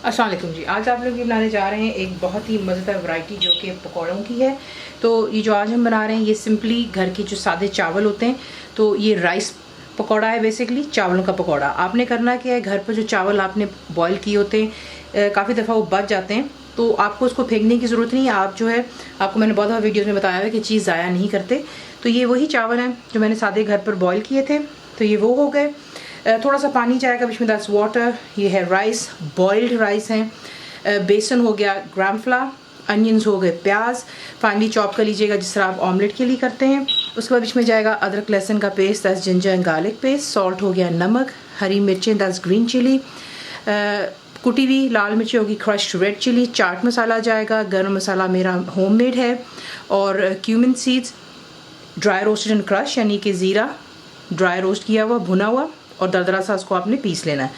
अस्सलाम वालेकुम जी। आज आप लोग ये बनाने जा रहे हैं एक बहुत ही मज़ेदार वैरायटी जो कि पकौड़ों की है। तो ये जो आज हम बना रहे हैं ये सिंपली घर के जो सादे चावल होते हैं, तो ये राइस पकौड़ा है, बेसिकली चावलों का पकौड़ा। आपने करना क्या है, घर पर जो चावल आपने बॉयल किए होते हैं काफ़ी दफ़ा वो बच जाते हैं, तो आपको उसको फेंकने की ज़रूरत नहीं है। आप जो है, आपको मैंने बहुत वीडियोज़ में बताया है कि चीज़ ज़ाया नहीं करते। तो ये वही चावल हैं जो मैंने सादे घर पर बॉयल किए थे, तो ये वो हो गए। थोड़ा सा पानी जाएगा बीच में, दैट्स वाटर। ये है राइस, बॉइल्ड राइस हैं। बेसन हो गया, ग्राम फ्लावर, अनियंस हो गए, प्याज फाइनली चॉप कर लीजिएगा जिस तरह आप ऑमलेट के लिए करते हैं। उसके बाद बीच में जाएगा अदरक लहसुन का paste, that's ginger and garlic paste. Salt हो गया, नमक, हरी मिर्चें, दैट्स ग्रीन चिली, कुटी हुई लाल मिर्ची होगी, crushed red chilli, chaat masala जाएगा, गरम मसाला मेरा होममेड है, और cumin seeds dry roasted and crush, यानी कि ज़ीरा ड्राई रोस्ट किया हुआ, भुना हुआ, और दरदरा सा उसको आपने पीस लेना है।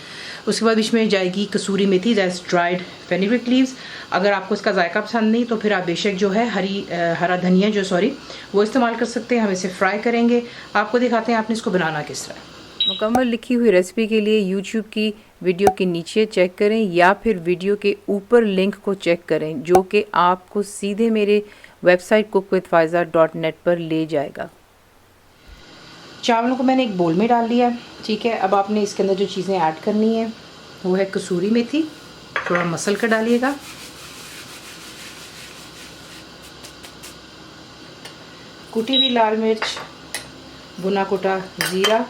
उसके बाद बीच में जाएगी कसूरी मेथी, दैट्स ड्राइड फेनिग्रिक लीव्स। अगर आपको इसका जायका पसंद नहीं तो फिर आप बेशक जो है हरा धनिया वो इस्तेमाल कर सकते हैं। हम इसे फ्राई करेंगे, आपको दिखाते हैं आपने इसको बनाना किस तरह। मुकम्मल लिखी हुई रेसिपी के लिए यूट्यूब की वीडियो के नीचे चेक करें या फिर वीडियो के ऊपर लिंक को चेक करें, जो कि आपको सीधे मेरे वेबसाइट cookWithFaiza.net पर ले जाएगा। चावलों को मैंने एक बोल में डाल लिया, ठीक है। अब आपने इसके अंदर जो चीज़ें ऐड करनी है वो है कसूरी मेथी, थोड़ा मसल कर डालिएगा, कुटी हुई लाल मिर्च, भुना कुटा ज़ीरा,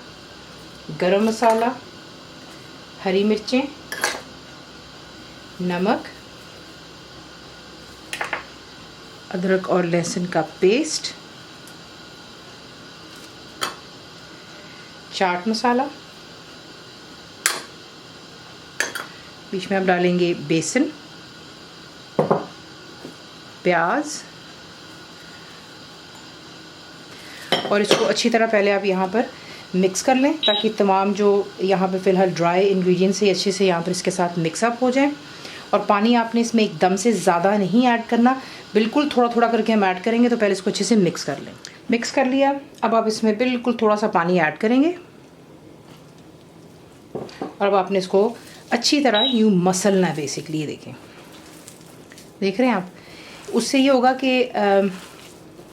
गरम मसाला, हरी मिर्चें, नमक, अदरक और लहसुन का पेस्ट, चाट मसाला, बीच में आप डालेंगे बेसन, प्याज, और इसको अच्छी तरह पहले आप यहाँ पर मिक्स कर लें ताकि तमाम जो यहाँ पर फ़िलहाल ड्राई इंग्रेडिएंट्स है अच्छे से यहाँ पर इसके साथ मिक्सअप हो जाए। और पानी आपने इसमें एकदम से ज़्यादा नहीं ऐड करना, बिल्कुल थोड़ा थोड़ा करके हम ऐड करेंगे। तो पहले इसको अच्छे से मिक्स कर लें। मिक्स कर लिया, अब आप इसमें बिल्कुल थोड़ा सा पानी ऐड करेंगे और अब आपने इसको अच्छी तरह यूँ मसलना है बेसिकली। ये देख रहे हैं आप, उससे ये होगा कि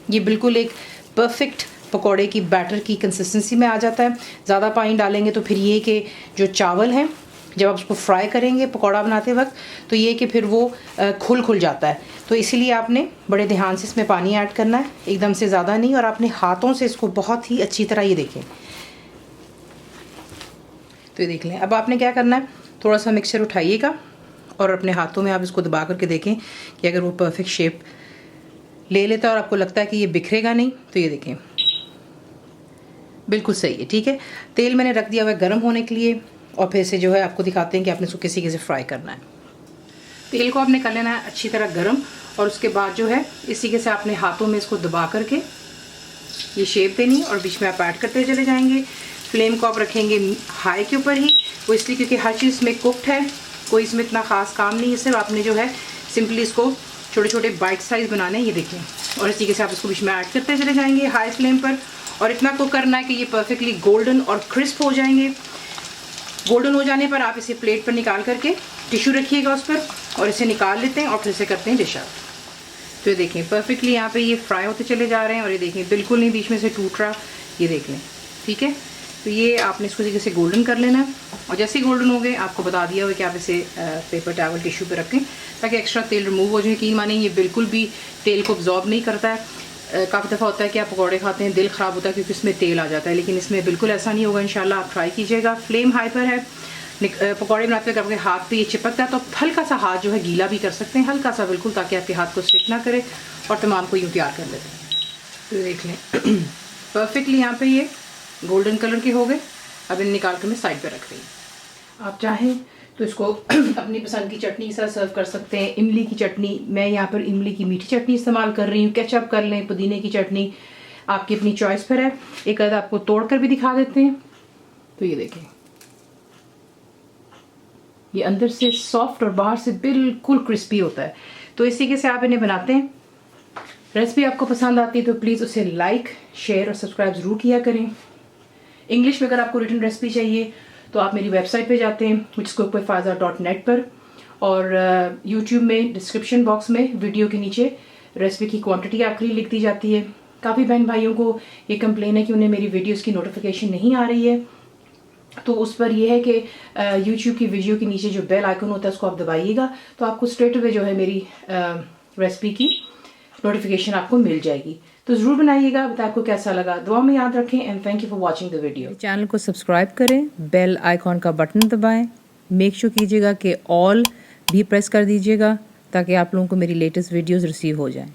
ये बिल्कुल एक परफेक्ट पकोड़े की बैटर की कंसिस्टेंसी में आ जाता है। ज़्यादा पानी डालेंगे तो फिर ये कि जो चावल हैं जब आप उसको फ्राई करेंगे पकोड़ा बनाते वक्त, तो ये कि फिर वो खुल जाता है। तो इसीलिए आपने बड़े ध्यान से इसमें पानी ऐड करना है, एकदम से ज़्यादा नहीं। और आपने हाथों से इसको बहुत ही अच्छी तरह, ये देखें, तो ये देख लें। अब आपने क्या करना है, थोड़ा सा मिक्सचर उठाइएगा और अपने हाथों में आप इसको दबा करके देखें कि अगर वो परफेक्ट शेप ले लेता है और आपको लगता है कि ये बिखरेगा नहीं, तो ये देखें बिल्कुल सही है, ठीक है। तेल मैंने रख दिया हुआ है गर्म होने के लिए, और फिर से जो है आपको दिखाते हैं कि आपने इसको किसी फ्राई करना है। तेल को आपने कर लेना है अच्छी तरह गर्म, और उसके बाद जो है इसी से आपने हाथों में इसको दबा करके ये शेप देनी, और बीच में आप ऐड करते चले जाएंगे। फ्लेम को आप रखेंगे हाई के ऊपर ही, वो इसलिए क्योंकि हर चीज़ इसमें कुक्ड है, कोई इसमें इतना ख़ास काम नहीं है। सिर्फ आपने जो है सिंपली इसको छोटे छोटे बाइट साइज़ बनाने हैं, ये देखें, और इस तरीके से आप इसको बीच में ऐड करते चले जाएंगे हाई फ्लेम पर। और इतना कुक करना है कि ये परफेक्टली गोल्डन और क्रिस्प हो जाएंगे। गोल्डन हो जाने पर आप इसे प्लेट पर निकाल करके टिश्यू रखिएगा उस पर, और इसे निकाल लेते हैं और फिर से करते हैं डिश आउट। तो ये देखें परफेक्टली यहाँ पे ये फ्राई होते चले जा रहे हैं, और ये देखें बिल्कुल नहीं बीच में से टूट रहा, ये देख लें, ठीक है। तो ये आपने इसको जैसे गोल्डन कर लेना है, और जैसे ही गोल्डन हो गए आपको बता दिया हुआ कि आप इसे पेपर टॉवल टिश्यू पे रखें ताकि एक्स्ट्रा तेल रिमूव हो जाए। यकीन माने ये बिल्कुल भी तेल को अब्जॉर्ब नहीं करता है। काफ़ी दफ़ा होता है कि आप पकौड़े खाते हैं दिल ख़राब होता है क्योंकि इसमें तेल आ जाता है, लेकिन इसमें बिल्कुल ऐसा नहीं होगा। इंशाल्लाह आप ट्राई कीजिएगा। फ्लेम हाई पर है, पकौड़े बनाते हुए आपके हाथ पे ये चिपकता है तो हल्का सा हाथ जो है गीला भी कर सकते हैं, हल्का सा बिल्कुल, ताकि आपके हाथ को स्टिक ना करे, और तमाम को यूँ तैयार कर लेते हैं। तो देख लें परफेक्टली यहाँ पे ये गोल्डन कलर के हो गए। अब इन निकाल कर मैं साइड पे रख रही हूँ। आप चाहें तो इसको अपनी पसंद की चटनी के साथ सर्व कर सकते हैं। इमली की चटनी, मैं यहाँ पर इमली की मीठी चटनी इस्तेमाल कर रही हूँ। केचप कर लें, पुदीने की चटनी, आपकी अपनी चॉइस पर है। एक आध आपको तोड़ कर भी दिखा देते हैं। तो ये देखें, ये अंदर से सॉफ्ट और बाहर से बिल्कुल क्रिस्पी होता है। तो इस तरीके से आप इन्हें बनाते हैं। रेसिपी आपको पसंद आती है तो प्लीज़ उसे लाइक, शेयर और सब्सक्राइब ज़रूर किया करें। इंग्लिश में अगर आपको रिटन रेसिपी चाहिए तो आप मेरी वेबसाइट पे जाते हैं which is cookWithFaiza.net पर, और यूट्यूब में डिस्क्रिप्शन बॉक्स में वीडियो के नीचे रेसिपी की क्वांटिटी आपके लिए लिख दी जाती है। काफ़ी बहन भाइयों को ये कंप्लेन है कि उन्हें मेरी वीडियोस की नोटिफिकेशन नहीं आ रही है, तो उस पर यह है कि यूट्यूब की वीडियो के नीचे जो बेल आइकन होता है उसको आप दबाइएगा, तो आपको स्ट्रेट अवे जो है मेरी रेसिपी की नोटिफिकेशन आपको मिल जाएगी। तो ज़रूर बनाइएगा, बताइए आपको कैसा लगा। दुआ में याद रखें and thank you for watching the video. Channel को सब्सक्राइब करें, बेल आइकॉन का बटन दबाएं, मेक श्योर कीजिएगा कि ऑल भी प्रेस कर दीजिएगा ताकि आप लोगों को मेरी लेटेस्ट वीडियोस रिसीव हो जाएं।